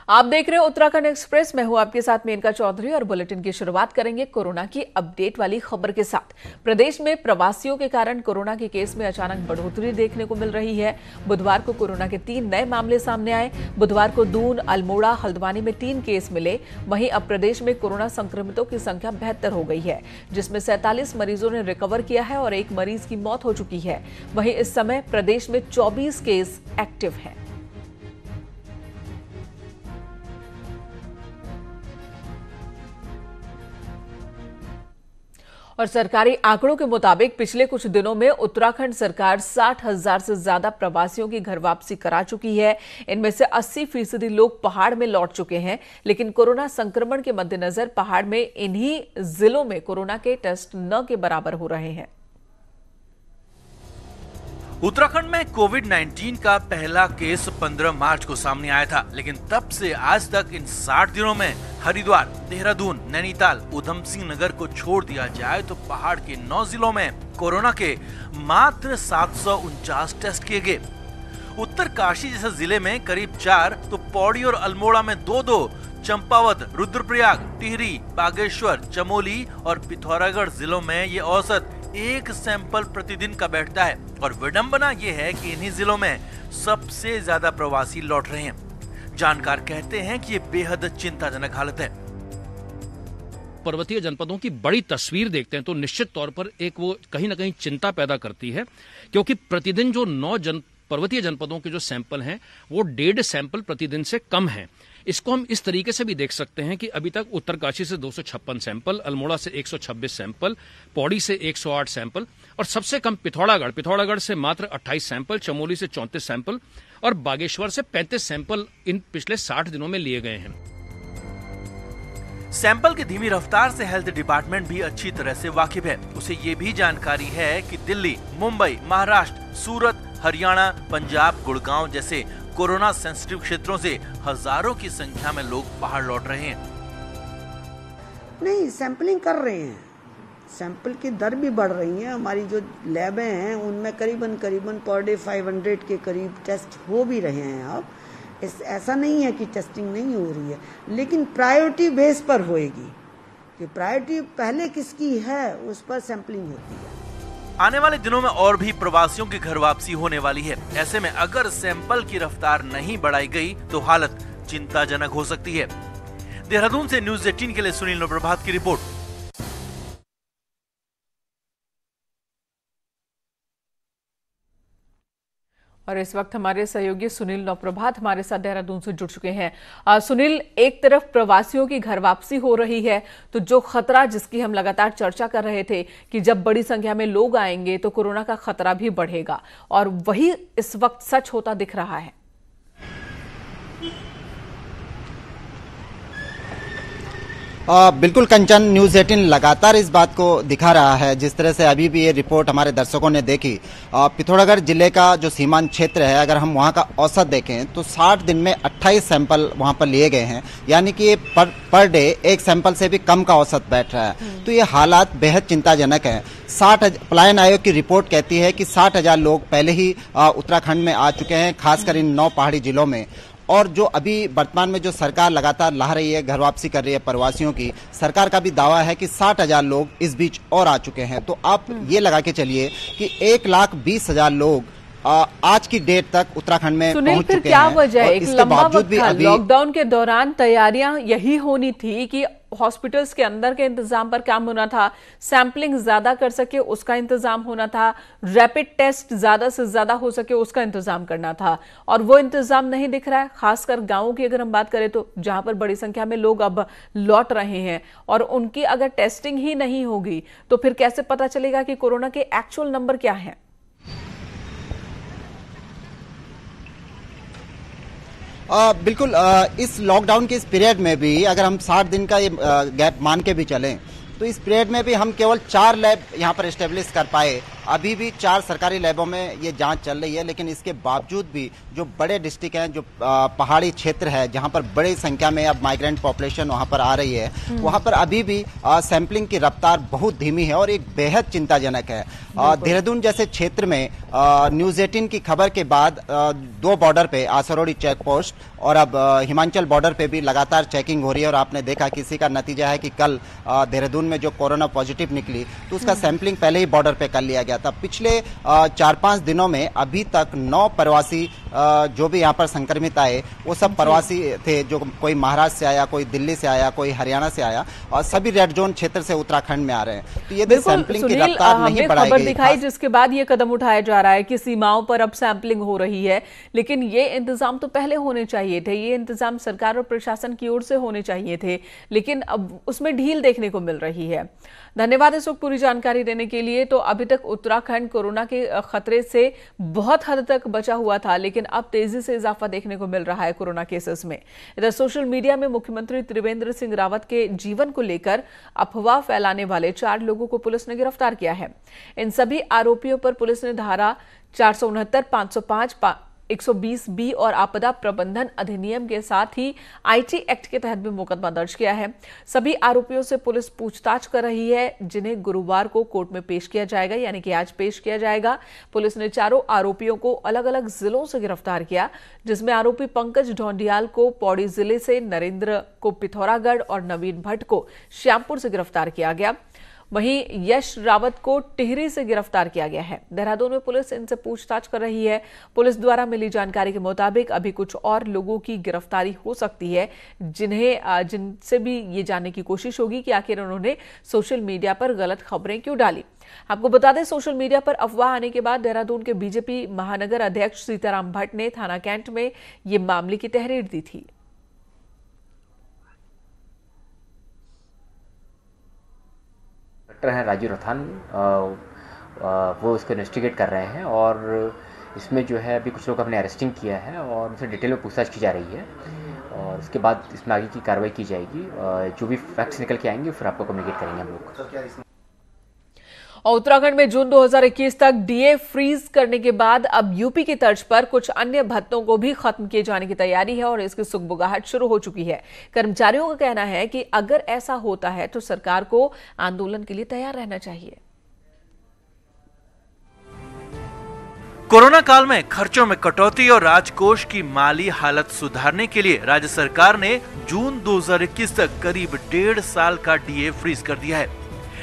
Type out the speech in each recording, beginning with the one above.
आप देख रहे हो उत्तराखंड एक्सप्रेस। मैं हूं आपके साथ मेनका चौधरी और बुलेटिन की शुरुआत करेंगे कोरोना की अपडेट वाली खबर के साथ। प्रदेश में प्रवासियों के कारण कोरोना के केस में अचानक बढ़ोतरी देखने को मिल रही है। बुधवार को कोरोना के 3 नए मामले सामने आए। बुधवार को दून, अल्मोड़ा, हल्द्वानी में 3 केस मिले। वहीं अब प्रदेश में कोरोना संक्रमितों की संख्या 72 हो गई है, जिसमें 47 मरीजों ने रिकवर किया है और 1 मरीज की मौत हो चुकी है। वहीं इस समय प्रदेश में 24 केस एक्टिव हैं। और सरकारी आंकड़ों के मुताबिक पिछले कुछ दिनों में उत्तराखंड सरकार 60,000 से ज्यादा प्रवासियों की घर वापसी करा चुकी है। इनमें से 80% लोग पहाड़ में लौट चुके हैं, लेकिन कोरोना संक्रमण के मद्देनजर पहाड़ में इन्हीं जिलों में कोरोना के टेस्ट न के बराबर हो रहे हैं। उत्तराखंड में कोविड-19 का पहला केस 15 मार्च को सामने आया था, लेकिन तब से आज तक इन 60 दिनों में हरिद्वार, देहरादून, नैनीताल, उधम सिंह नगर को छोड़ दिया जाए तो पहाड़ के 9 जिलों में कोरोना के मात्र 749 टेस्ट किए गए। उत्तरकाशी जैसे जिले में करीब 4 तो पौड़ी और अल्मोड़ा में 2-2, चंपावत, रुद्रप्रयाग, टिहरी, बागेश्वर, चमोली और पिथौरागढ़ जिलों में ये औसत 1 सैंपल प्रतिदिन का बैठता है। और विडंबना ये है कि इन्हीं जिलों में सबसे ज्यादा प्रवासी लौट रहे हैं। जानकार कहते हैं कि ये बेहद चिंताजनक हालत है। पर्वतीय जनपदों की बड़ी तस्वीर देखते हैं तो निश्चित तौर पर एक वो कहीं ना कहीं चिंता पैदा करती है, क्योंकि प्रतिदिन जो 9 पर्वतीय जनपदों के जो सैंपल हैं वो 1.5 सैंपल प्रतिदिन से कम हैं। इसको हम इस तरीके से भी देख सकते हैं कि अभी तक उत्तरकाशी से 256 सैंपल, अल्मोड़ा से 126 सैंपल, पौड़ी से 108 सैंपल और सबसे कम पिथौरागढ़ से मात्र 28 सैंपल, चमोली से 34 सैंपल और बागेश्वर से 35 सैंपल इन पिछले 60 दिनों में लिए गए हैं। सैंपल की धीमी रफ्तार से हेल्थ डिपार्टमेंट भी अच्छी तरह से वाकिफ है। उसे ये भी जानकारी है कि दिल्ली, मुंबई, महाराष्ट्र, सूरत, हरियाणा, पंजाब, गुड़गांव जैसे कोरोना सेंसिटिव क्षेत्रों से हजारों की संख्या में लोग पहाड़ लौट रहे हैं। नहीं, सैंपलिंग कर रहे हैं, सैंपल की दर भी बढ़ रही है। हमारी जो लैबें हैं उनमें करीबन पर डे 500 के करीब टेस्ट हो भी रहे हैं। अब ऐसा नहीं है कि टेस्टिंग नहीं हो रही है, लेकिन प्रायोरिटी बेस पर होएगी कि प्रायोरिटी पहले किसकी है उस पर सैंपलिंग होती है। आने वाले दिनों में और भी प्रवासियों की घर वापसी होने वाली है। ऐसे में अगर सैंपल की रफ्तार नहीं बढ़ाई गई तो हालत चिंताजनक हो सकती है। देहरादून से न्यूज़ 18 के लिए सुनील नवप्रभात की रिपोर्ट। और इस वक्त हमारे सहयोगी सुनील नवप्रभात हमारे साथ देहरादून से जुड़ चुके हैं। सुनील, एक तरफ प्रवासियों की घर वापसी हो रही है, तो जो खतरा जिसकी हम लगातार चर्चा कर रहे थे कि जब बड़ी संख्या में लोग आएंगे तो कोरोना का खतरा भी बढ़ेगा, और वही इस वक्त सच होता दिख रहा है। बिल्कुल कंचन, न्यूज़ 18 लगातार इस बात को दिखा रहा है। जिस तरह से अभी भी ये रिपोर्ट हमारे दर्शकों ने देखी, पिथौरागढ़ जिले का जो सीमांत क्षेत्र है, अगर हम वहाँ का औसत देखें तो 60 दिन में 28 सैंपल वहाँ पर लिए गए हैं, यानी कि पर डे 1 सैंपल से भी कम का औसत बैठ रहा है। तो ये हालात बेहद चिंताजनक है। पलायन आयोग की रिपोर्ट कहती है कि 60,000 लोग पहले ही उत्तराखंड में आ चुके हैं, खासकर इन 9 पहाड़ी जिलों में। और जो अभी वर्तमान में जो सरकार लगातार ला रही है, घर वापसी कर रही है प्रवासियों की, सरकार का भी दावा है कि 60,000 लोग इस बीच और आ चुके हैं। तो आप ये लगा के चलिए कि 1,20,000 लोग आज की डेट तक उत्तराखंड में पहुंच चुके हैं। क्या वजह है? एक लंबा वक्त लॉकडाउन के दौरान तैयारियां यही होनी थी कि हॉस्पिटल्स के अंदर के इंतजाम पर काम होना था, सैंपलिंग ज्यादा कर सके उसका इंतजाम होना था, रैपिड टेस्ट ज्यादा से ज्यादा हो सके उसका इंतजाम करना था, और वो इंतजाम नहीं दिख रहा है। खासकर गांवों की अगर हम बात करें तो जहां पर बड़ी संख्या में लोग अब लौट रहे हैं, और उनकी अगर टेस्टिंग ही नहीं होगी तो फिर कैसे पता चलेगा कि कोरोना के एक्चुअल नंबर क्या है? बिल्कुल, इस लॉकडाउन के इस पीरियड में भी अगर हम 60 दिन का ये गैप मान के भी चलें तो इस पीरियड में भी हम केवल 4 लैब यहाँ पर एस्टेब्लिश कर पाए अभी भी 4 सरकारी लैबों में ये जांच चल रही है, लेकिन इसके बावजूद भी जो बड़े डिस्ट्रिक्ट हैं, जो पहाड़ी क्षेत्र है जहां पर बड़ी संख्या में अब माइग्रेंट पॉपुलेशन वहां पर आ रही है, वहां पर अभी भी सैंपलिंग की रफ्तार बहुत धीमी है और एक बेहद चिंताजनक है। देहरादून जैसे क्षेत्र में न्यूज 18 की खबर के बाद 2 बॉर्डर पे आसरोड़ी चेक पोस्ट और अब हिमाचल बॉर्डर पे भी लगातार चेकिंग हो रही है और आपने देखा किसी का नतीजा है कि कल देहरादून में जो कोरोना पॉजिटिव निकली तो उसका सैंपलिंग पहले ही बॉर्डर पे कर लिया गया था। पिछले 4-5 दिनों में अभी तक 9 प्रवासी जो भी यहाँ पर संक्रमित आए वो सब प्रवासी थे, जो कोई महाराष्ट्र से आया, कोई दिल्ली से आया, कोई हरियाणा से आया और सभी रेड जोन क्षेत्र से उत्तराखंड में आ रहे हैं। तो ये सैंपलिंग की रफ्तार नहीं बढ़ाई गई, दिखाई जिसके बाद ये कदम उठाया जा रहा है कि सीमाओं पर अब सैंपलिंग हो रही है, लेकिन ये इंतजाम तो पहले होने चाहिए थे, ये इंतजाम सरकार और प्रशासन की ओर से होने चाहिए थे, लेकिन अब उसमें ढील देखने को मिल रही है। धन्यवाद इस वक्त पूरी जानकारी देने के लिए। तो अभी तक उत्तराखंड कोरोना के खतरे से बहुत हद तक बचा हुआ था, लेकिन अब तेजी से इजाफा देखने को मिल रहा है कोरोना केसेस में। इधर सोशल मीडिया में मुख्यमंत्री त्रिवेंद्र सिंह रावत के जीवन को लेकर अफवाह फैलाने वाले 4 लोगों को पुलिस ने गिरफ्तार किया है। इन सभी आरोपियों पर पुलिस ने धारा 469, 505, 120B और आपदा प्रबंधन अधिनियम के साथ ही IT एक्ट के तहत भी मुकदमा दर्ज किया है। सभी आरोपियों से पुलिस पूछताछ कर रही है, जिन्हें गुरुवार को कोर्ट में पेश किया जाएगा, यानी कि आज पेश किया जाएगा। पुलिस ने चारों आरोपियों को अलग अलग जिलों से गिरफ्तार किया, जिसमें आरोपी पंकज ढोंडियाल को पौड़ी जिले से, नरेंद्र को पिथौरागढ़ और नवीन भट्ट को श्यामपुर से गिरफ्तार किया गया। वहीं यश रावत को टिहरी से गिरफ्तार किया गया है। देहरादून में पुलिस इनसे पूछताछ कर रही है। पुलिस द्वारा मिली जानकारी के मुताबिक अभी कुछ और लोगों की गिरफ्तारी हो सकती है, जिनसे भी ये जानने की कोशिश होगी कि आखिर उन्होंने सोशल मीडिया पर गलत खबरें क्यों डाली। आपको बता दें, सोशल मीडिया पर अफवाह आने के बाद देहरादून के बीजेपी महानगर अध्यक्ष सीताराम भट्ट ने थाना कैंट में ये मामले की तहरीर दी थी। हैं राजीव रथान, वो इसको इन्वेस्टिगेट कर रहे हैं और इसमें जो है अभी कुछ लोग हमने अरेस्टिंग किया है और उनसे डिटेल में पूछताछ की जा रही है और उसके बाद इसमें आगे की कार्रवाई की जाएगी। जो भी फैक्ट्स निकल के आएंगे फिर आपको कम्युनिकेट करेंगे हम लोग। और उत्तराखंड में जून 2021 तक डीए फ्रीज करने के बाद अब यूपी की तर्ज पर कुछ अन्य भत्तों को भी खत्म किए जाने की तैयारी है और इसकी सुगबुगाहट शुरू हो चुकी है। कर्मचारियों का कहना है कि अगर ऐसा होता है तो सरकार को आंदोलन के लिए तैयार रहना चाहिए। कोरोना काल में खर्चों में कटौती और राजकोष की माली हालत सुधारने के लिए राज्य सरकार ने जून 2021 तक करीब 1.5 साल का डीए फ्रीज कर दिया है।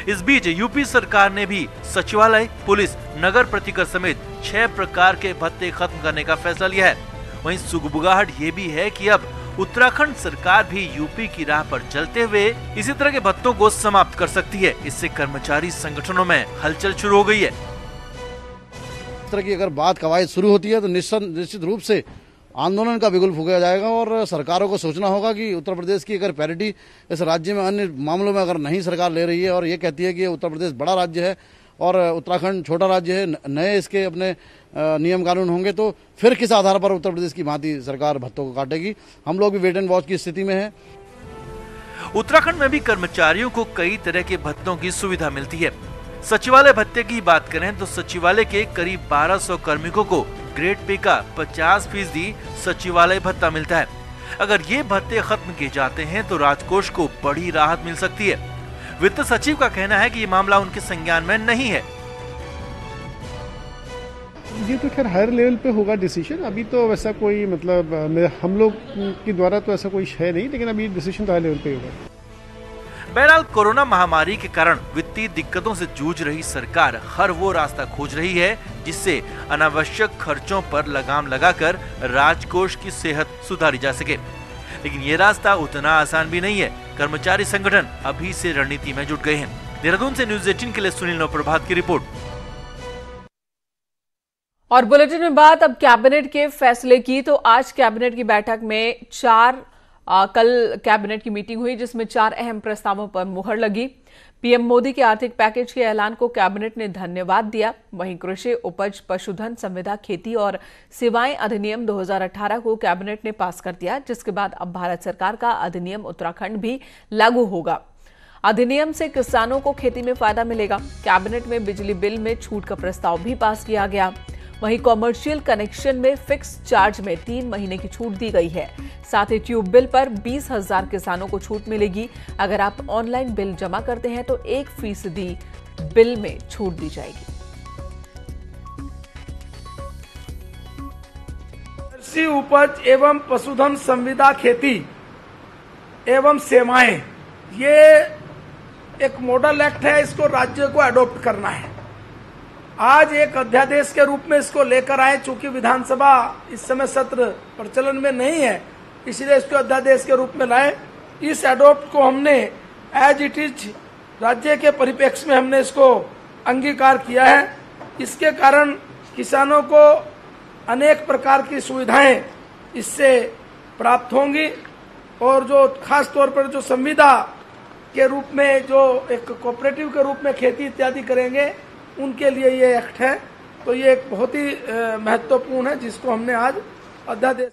इस बीच यूपी सरकार ने भी सचिवालय, पुलिस, नगर प्रतिकर समेत 6 प्रकार के भत्ते खत्म करने का फैसला लिया है। वहीं सुगबुगाहट ये भी है कि अब उत्तराखंड सरकार भी यूपी की राह पर चलते हुए इसी तरह के भत्तों को समाप्त कर सकती है। इससे कर्मचारी संगठनों में हलचल शुरू हो गई है। इस तरह की अगर बात कवायद शुरू होती है तो निश्चित रूप से आंदोलन का बिगुल फूंका जाएगा और सरकारों को सोचना होगा कि उत्तर प्रदेश की अगर पैरिटी इस राज्य में अन्य मामलों में अगर नहीं सरकार ले रही है और ये कहती है कि उत्तर प्रदेश बड़ा राज्य है और उत्तराखंड छोटा राज्य है, नए इसके अपने नियम कानून होंगे तो फिर किस आधार पर उत्तर प्रदेश की भांति सरकार भत्तों को काटेगी। हम लोग भी वेट एंड वॉच की स्थिति में है। उत्तराखंड में भी कर्मचारियों को कई तरह के भत्तों की सुविधा मिलती है। सचिवालय भत्ते की बात करें तो सचिवालय के करीब 1200 कार्मिकों को ग्रेड पे का 50% सचिवालय भत्ता मिलता है। अगर ये भत्ते खत्म किए जाते हैं तो राजकोष को बड़ी राहत मिल सकती है। वित्त सचिव का कहना है कि ये मामला उनके संज्ञान में नहीं है। ये तो खैर हायर लेवल पे होगा डिसीजन। अभी तो वैसा कोई मतलब हम लोग के द्वारा तो ऐसा कोई है नहीं, लेकिन अभी डिसीजन तो हायर लेवल पे होगा। बहरहाल कोरोना महामारी के कारण वित्तीय दिक्कतों से जूझ रही सरकार हर वो रास्ता खोज रही है जिससे अनावश्यक खर्चों पर लगाम लगाकर राजकोष की सेहत सुधारी जा सके, लेकिन ये रास्ता उतना आसान भी नहीं है। कर्मचारी संगठन अभी से रणनीति में जुट गए हैं। देहरादून से न्यूज 18 के लिए सुनील नवप्रभात की रिपोर्ट। और बुलेटिन में बात अब कैबिनेट के फैसले की। तो आज कैबिनेट की बैठक में कल कैबिनेट की मीटिंग हुई जिसमें 4 अहम प्रस्तावों पर मुहर लगी। पीएम मोदी के आर्थिक पैकेज के ऐलान को कैबिनेट ने धन्यवाद दिया। वहीं कृषि उपज, पशुधन, संविदा, खेती और सेवाएं अधिनियम 2018 को कैबिनेट ने पास कर दिया, जिसके बाद अब भारत सरकार का अधिनियम उत्तराखंड भी लागू होगा। अधिनियम से किसानों को खेती में फायदा मिलेगा। कैबिनेट में बिजली बिल में छूट का प्रस्ताव भी पास किया गया। वहीं कॉमर्शियल कनेक्शन में फिक्स चार्ज में 3 महीने की छूट दी गई है। साथ ही ट्यूब बिल पर 20,000 किसानों को छूट मिलेगी। अगर आप ऑनलाइन बिल जमा करते हैं तो 1% बिल में छूट दी जाएगी। कृषि उपज एवं पशुधन संविदा खेती एवं सेवाएं, ये एक मॉडल एक्ट है, इसको राज्य को अडॉप्ट करना है। आज एक अध्यादेश के रूप में इसको लेकर आए, चूंकि विधानसभा इस समय सत्र प्रचलन में नहीं है, इसलिए इसको अध्यादेश के रूप में लाए। इस अडॉप्ट को हमने एज इट इज राज्य के परिप्रेक्ष्य में हमने इसको अंगीकार किया है। इसके कारण किसानों को अनेक प्रकार की सुविधाएं इससे प्राप्त होंगी और जो खास तौर पर जो संविदा के रूप में जो एक कोऑपरेटिव के रूप में खेती इत्यादि करेंगे उनके लिए ये एक्ट है। तो ये एक बहुत ही महत्वपूर्ण है जिसको हमने आज अध्यादेश।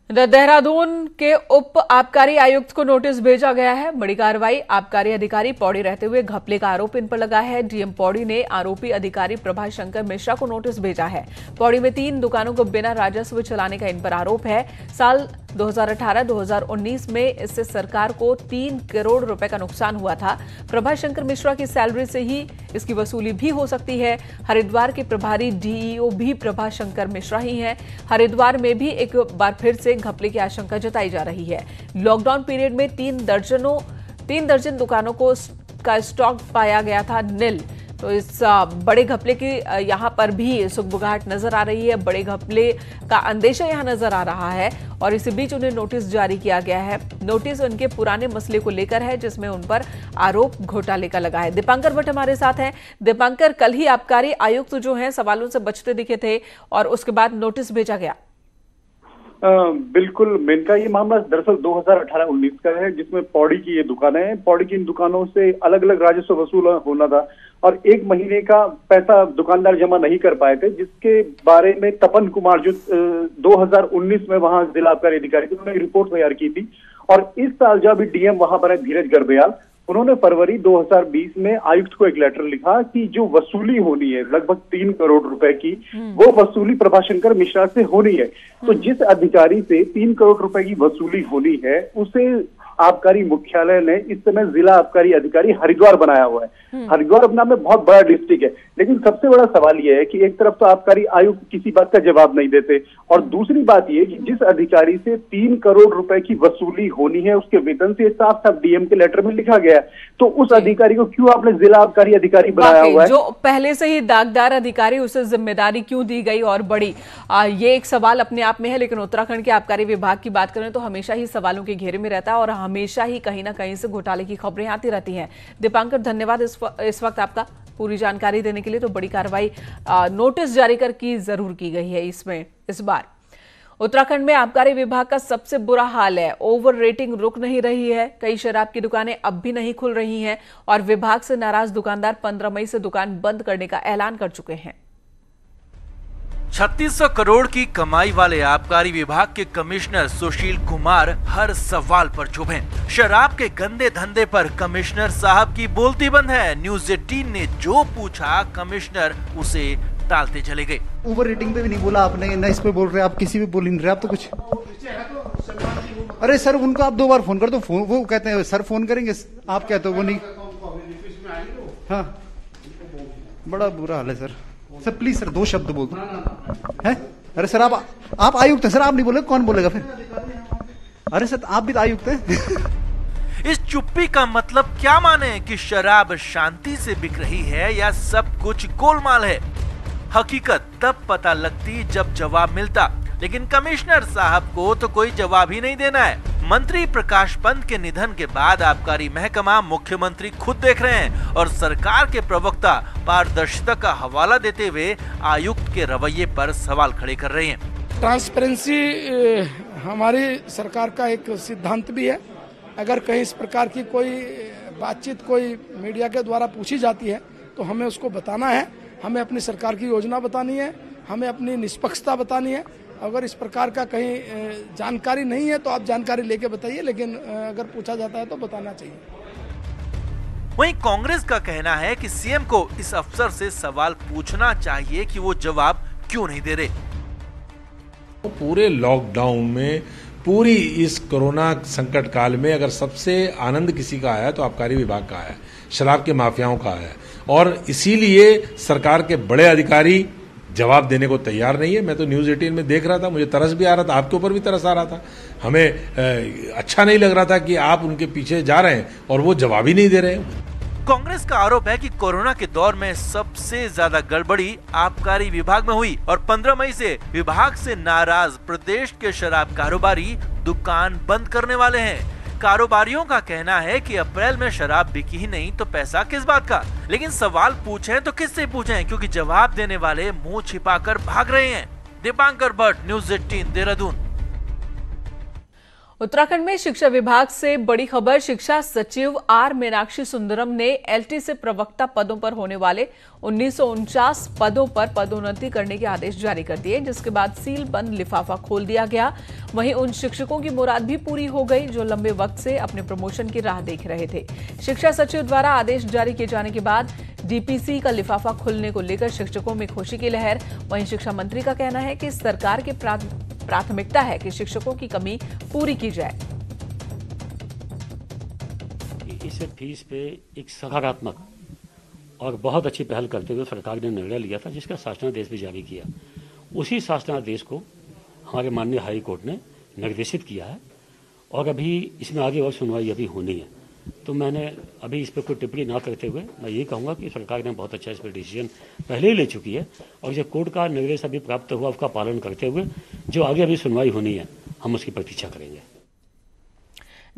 देहरादून के उप आबकारी आयुक्त को नोटिस भेजा गया है। बड़ी कार्रवाई। आबकारी अधिकारी पौड़ी रहते हुए घपले का आरोप इन पर लगा है। डीएम पौड़ी ने आरोपी अधिकारी प्रभाशंकर मिश्रा को नोटिस भेजा है। पौड़ी में 3 दुकानों को बिना राजस्व चलाने का इन पर आरोप है। साल 2018-2019 में इससे सरकार को 3 करोड़ रुपए का नुकसान हुआ था। प्रभाशंकर मिश्रा की सैलरी से ही इसकी वसूली भी हो सकती है। हरिद्वार के प्रभारी डीईओ भी प्रभाशंकर मिश्रा ही हैं। हरिद्वार में भी एक बार फिर से घपले की आशंका जताई जा रही है। लॉकडाउन पीरियड में 3 दर्जन दुकानों का स्टॉक पाया गया था नील। तो इस बड़े घपले की यहाँ पर भी सुगबुगाहट नजर आ रही है। बड़े घपले का अंदेशा यहाँ नजर आ रहा है और इसी बीच उन्हें नोटिस जारी किया गया है। नोटिस उनके पुराने मसले को लेकर है जिसमें उन पर आरोप घोटाले का लगा है। दीपांकर भट्ट हमारे साथ हैं। दीपांकर, कल ही आबकारी आयुक्त जो हैं सवालों से बचते दिखे थे और उसके बाद नोटिस भेजा गया। बिल्कुल मेनका, ये मामला दरअसल 2018-19 का है जिसमें पौड़ी की ये दुकानें हैं। पौड़ी की इन दुकानों से अलग अलग राजस्व वसूल होना था और 1 महीने का पैसा दुकानदार जमा नहीं कर पाए थे, जिसके बारे में तपन कुमार जो 2019 में वहां जिला आबकारी अधिकारी थे, उन्होंने रिपोर्ट तैयार की थी। और इस साल जब अभी डीएम वहां पर है धीरज गर्ब्याल, उन्होंने फरवरी 2020 में आयुक्त को एक लेटर लिखा कि जो वसूली होनी है लगभग 3 करोड़ रुपए की, वो वसूली प्रभाशंकर मिश्रा से होनी है। तो जिस अधिकारी से 3 करोड़ रुपए की वसूली होनी है उसे आबकारी मुख्यालय ने इस समय जिला आबकारी अधिकारी हरिद्वार बनाया हुआ है। हरिद्वार अपना में बहुत बड़ा डिस्ट्रिक्ट है, लेकिन सबसे बड़ा सवाल यह है कि एक तरफ तो आबकारी आयुक्त किसी बात का जवाब नहीं देते और दूसरी बात यह कि जिस अधिकारी से 3 करोड़ रुपए की वसूली होनी है उसके वेतन से साफ साफ डीएम के लेटर में लिखा गया है, तो उस अधिकारी को क्यों आपने जिला आबकारी अधिकारी बनाया हुआ है? जो पहले से ही दागदार अधिकारी, उसे जिम्मेदारी क्यों दी गई और बड़ी, ये एक सवाल अपने आप में है। लेकिन उत्तराखंड के आबकारी विभाग की बात करें तो हमेशा ही सवालों के घेरे में रहता है और हमेशा ही कहीं ना कहीं से घोटाले की खबरें आती रहती हैं। दीपांकर, धन्यवाद इस वक्त आपका पूरी जानकारी देने के लिए। तो बड़ी कार्रवाई नोटिस जारी कर की जरूर की गई है इसमें। इस बार उत्तराखंड में आबकारी विभाग का सबसे बुरा हाल है। ओवर रेटिंग रुक नहीं रही है। कई शराब की दुकानें अब भी नहीं खुल रही हैं और विभाग से नाराज दुकानदार 15 मई से दुकान बंद करने का ऐलान कर चुके हैं। 3600 करोड़ की कमाई वाले आबकारी विभाग के कमिश्नर सुशील कुमार हर सवाल पर चुप हैं। शराब के गंदे धंधे पर कमिश्नर साहब की बोलती बंद है। न्यूज़ 18 ने जो पूछा कमिश्नर उसे टालते चले गए। ओवर रेटिंग पे भी नहीं बोला आपने, ना इस पे बोल रहे, आप किसी भी बोल नहीं रहे, आप तो कुछ। अरे सर, उनको आप 2 बार फोन कर दो, वो कहते हैं सर फोन करेंगे, आप कहते हो वो नहीं। हाँ, बड़ा बुरा हाल है सर। सर प्लीज सर 2 शब्द बोल दो। है? अरे सर आप आयुक्त हैं सर, आप नहीं बोले कौन बोलेगा फिर? अरे सर आप भी तो आयुक्त हैं। इस चुप्पी का मतलब क्या माने कि शराब शांति से बिक रही है या सब कुछ गोलमाल है? हकीकत तब पता लगती जब जवाब मिलता, लेकिन कमिश्नर साहब को तो कोई जवाब ही नहीं देना है। मंत्री प्रकाश पंत के निधन के बाद आबकारी महकमा मुख्यमंत्री खुद देख रहे हैं और सरकार के प्रवक्ता पारदर्शिता का हवाला देते हुए आयुक्त के रवैये पर सवाल खड़े कर रहे हैं। ट्रांसपेरेंसी हमारी सरकार का एक सिद्धांत भी है। अगर कहीं इस प्रकार की कोई बातचीत कोई मीडिया के द्वारा पूछी जाती है तो हमें उसको बताना है, हमें अपनी सरकार की योजना बतानी है, हमें अपनी निष्पक्षता बतानी है। अगर इस प्रकार का कहीं जानकारी नहीं है तो आप जानकारी लेके बताइए, लेकिन अगर पूछा जाता है तो बताना चाहिए। वहीं कांग्रेस का कहना है कि सीएम को इस अफसर से सवाल पूछना चाहिए कि वो जवाब क्यों नहीं दे रहे। पूरे लॉकडाउन में, पूरी इस कोरोना संकट काल में अगर सबसे आनंद किसी का आया तो आबकारी विभाग का आया, शराब के माफियाओं का आया, और इसीलिए सरकार के बड़े अधिकारी जवाब देने को तैयार नहीं है। मैं तो न्यूज़ 18 में देख रहा था, मुझे तरस भी आ रहा था, आपके ऊपर भी तरस आ रहा था। हमें अच्छा नहीं लग रहा था कि आप उनके पीछे जा रहे हैं और वो जवाब ही नहीं दे रहे हैं। कांग्रेस का आरोप है कि कोरोना के दौर में सबसे ज्यादा गड़बड़ी आबकारी विभाग में हुई और 15 मई से विभाग से नाराज प्रदेश के शराब कारोबारी दुकान बंद करने वाले हैं। कारोबारियों का कहना है कि अप्रैल में शराब बिकी ही नहीं तो पैसा किस बात का। लेकिन सवाल पूछें तो किससे पूछें, क्योंकि जवाब देने वाले मुंह छिपाकर भाग रहे हैं। दीपांकर भट्ट, न्यूज़ 18, देहरादून। उत्तराखंड में शिक्षा विभाग से बड़ी खबर। शिक्षा सचिव आर मीनाक्षी सुंदरम ने एलटी से प्रवक्ता पदों पर होने वाले 1949 पदों पर पदोन्नति करने के आदेश जारी कर दिए, जिसके बाद सील बंद लिफाफा खोल दिया गया। वहीं उन शिक्षकों की मुराद भी पूरी हो गई जो लंबे वक्त से अपने प्रमोशन की राह देख रहे थे। शिक्षा सचिव द्वारा आदेश जारी किए जाने के बाद डीपीसी का लिफाफा खुलने को लेकर शिक्षकों में खुशी की लहर। वहीं शिक्षा मंत्री का कहना है कि सरकार के प्राथमिकता है कि शिक्षकों की कमी पूरी की जाए। इस फीस पे एक सकारात्मक और बहुत अच्छी पहल करते हुए सरकार ने निर्णय लिया था, जिसका शासनादेश भी जारी किया। उसी शासनादेश को हमारे माननीय हाई कोर्ट ने निर्देशित किया है और अभी इसमें आगे और सुनवाई अभी होनी है। तो मैंने अभी इस पर कोई टिप्पणी ना करते हुए मैं ये कहूँगा कि सरकार ने बहुत अच्छा इस पर डिसीजन पहले ही ले चुकी है और जो कोर्ट का निर्देश अभी प्राप्त हुआ उसका पालन करते हुए जो आगे अभी सुनवाई होनी है हम उसकी प्रतीक्षा करेंगे।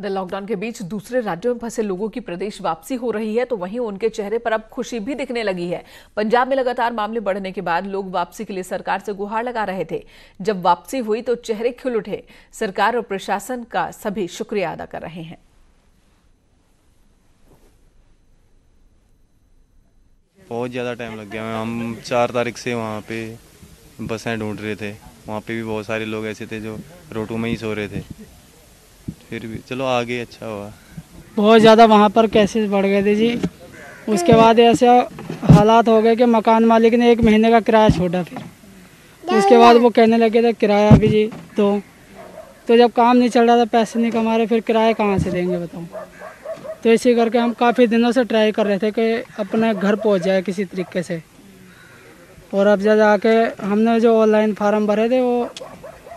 लॉकडाउन के बीच दूसरे राज्यों में फंसे लोगों की प्रदेश वापसी हो रही है तो वहीं उनके चेहरे पर अब खुशी भी दिखने लगी है। पंजाब में लगातार मामले बढ़ने के बाद लोग वापसी के लिए सरकार से गुहार लगा रहे थे। जब वापसी हुई तो चेहरे खिल उठे। सरकार और प्रशासन का सभी शुक्रिया अदा कर रहे हैं। बहुत ज़्यादा टाइम लग गया। हम 4 तारीख से वहाँ पे बसें ढूंढ रहे थे। वहाँ पे भी बहुत सारे लोग ऐसे थे जो रोटू में ही सो रहे थे। फिर भी चलो आगे अच्छा हुआ। बहुत ज़्यादा वहाँ पर केसेस बढ़ गए थे जी। उसके बाद ऐसे हालात हो गए कि मकान मालिक ने 1 महीने का किराया छोड़ा। फिर उसके बाद वो कहने लगे थे किराया भी जी तो जब काम नहीं चल रहा था, पैसे नहीं कमा रहे, फिर किराया कहाँ से देंगे बताओ। तो इसी करके हम काफ़ी दिनों से ट्राई कर रहे थे कि अपने घर पहुंच जाए किसी तरीके से। और अब जब जाके हमने जो ऑनलाइन फार्म भरे थे वो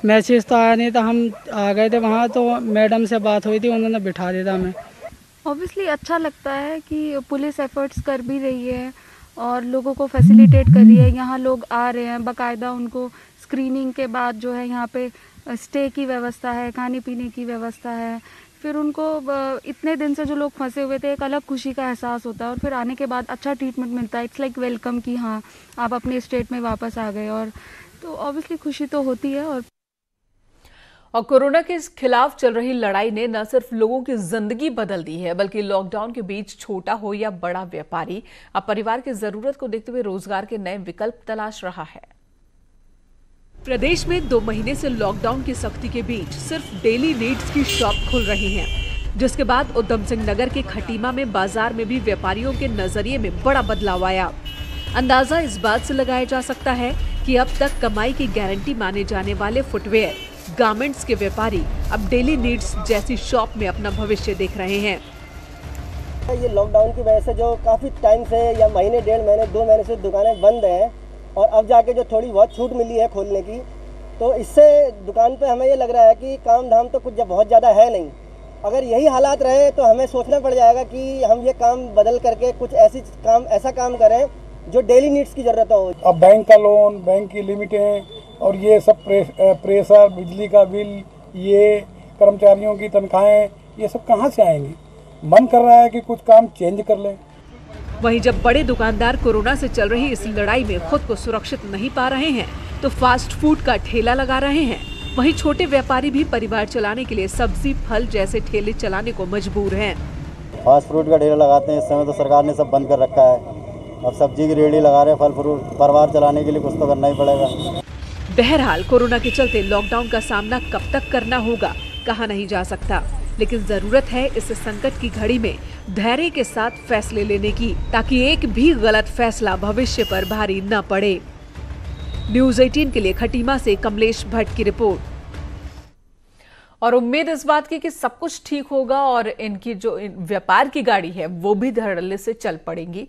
मैसेज तो आया नहीं था, हम आ गए थे वहाँ तो मैडम से बात हुई थी, उन्होंने बिठा दिया था हमें। ऑब्वियसली अच्छा लगता है कि पुलिस एफर्ट्स कर भी रही है और लोगों को फैसिलिटेट कर रही है। यहाँ लोग आ रहे हैं, बाकायदा उनको स्क्रीनिंग के बाद जो है यहाँ पे स्टे की व्यवस्था है, खाने पीने की व्यवस्था है। फिर उनको इतने दिन से जो लोग फंसे हुए थे एक अलग खुशी का एहसास होता है और फिर आने के बाद अच्छा ट्रीटमेंट मिलता है। इट्स लाइक वेलकम कि हाँ आप अपने स्टेट में वापस आ गए, और तो ऑब्वियसली खुशी तो होती है। और कोरोना के खिलाफ चल रही लड़ाई ने न सिर्फ लोगों की जिंदगी बदल दी है बल्कि लॉकडाउन के बीच छोटा हो या बड़ा व्यापारी अब परिवार की जरूरत को देखते हुए रोजगार के नए विकल्प तलाश रहा है। प्रदेश में 2 महीने से लॉकडाउन की सख्ती के बीच सिर्फ डेली नीड्स की शॉप खुल रही हैं, जिसके बाद उधम सिंह नगर के खटीमा में बाजार में भी व्यापारियों के नजरिए में बड़ा बदलाव आया। अंदाजा इस बात से लगाया जा सकता है कि अब तक कमाई की गारंटी माने जाने वाले फुटवेयर, गारमेंट्स के व्यापारी अब डेली नीड्स जैसी शॉप में अपना भविष्य देख रहे हैं। ये लॉकडाउन की वजह से जो काफी टाइम से या महीने 1.5 महीने 2 महीने से दुकानें बंद हैं और अब जाके जो थोड़ी बहुत छूट मिली है खोलने की, तो इससे दुकान पे हमें ये लग रहा है कि काम धाम तो कुछ बहुत ज़्यादा है नहीं। अगर यही हालात रहे तो हमें सोचना पड़ जाएगा कि हम ये काम बदल करके कुछ ऐसा काम करें जो डेली नीड्स की ज़रूरत हो। अब बैंक का लोन, बैंक की लिमिटें और ये सब प्रेशर, बिजली का बिल, ये कर्मचारियों की तनख्वाहें, ये सब कहाँ से आएंगी। मन कर रहा है कि कुछ काम चेंज कर लें। वहीं जब बड़े दुकानदार कोरोना से चल रही इस लड़ाई में खुद को सुरक्षित नहीं पा रहे हैं तो फास्ट फूड का ठेला लगा रहे हैं। वहीं छोटे व्यापारी भी परिवार चलाने के लिए सब्जी, फल जैसे ठेले चलाने को मजबूर हैं। फास्ट फूड का ठेला लगाते हैं, इस समय तो सरकार ने सब बंद कर रखा है। अब सब्जी की रेहड़ी लगा रहे हैं, फल फ्रूट, परिवार चलाने के लिए कुछ तो करना ही पड़ेगा। बहरहाल कोरोना के चलते लॉकडाउन का सामना कब तक करना होगा कहा नहीं जा सकता, लेकिन जरूरत है इस संकट की घड़ी में धैर्य के साथ फैसले लेने की, ताकि एक भी गलत फैसला भविष्य पर भारी न पड़े। न्यूज़ 18 के लिए खटीमा से कमलेश भट्ट की रिपोर्ट। और उम्मीद इस बात की कि सब कुछ ठीक होगा और इनकी जो व्यापार की गाड़ी है वो भी धड़ल्ले से चल पड़ेंगी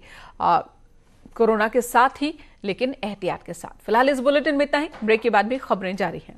कोरोना के साथ ही, लेकिन एहतियात के साथ। फिलहाल इस बुलेटिन में इतना ही। ब्रेक के बाद भी खबरें जारी हैं।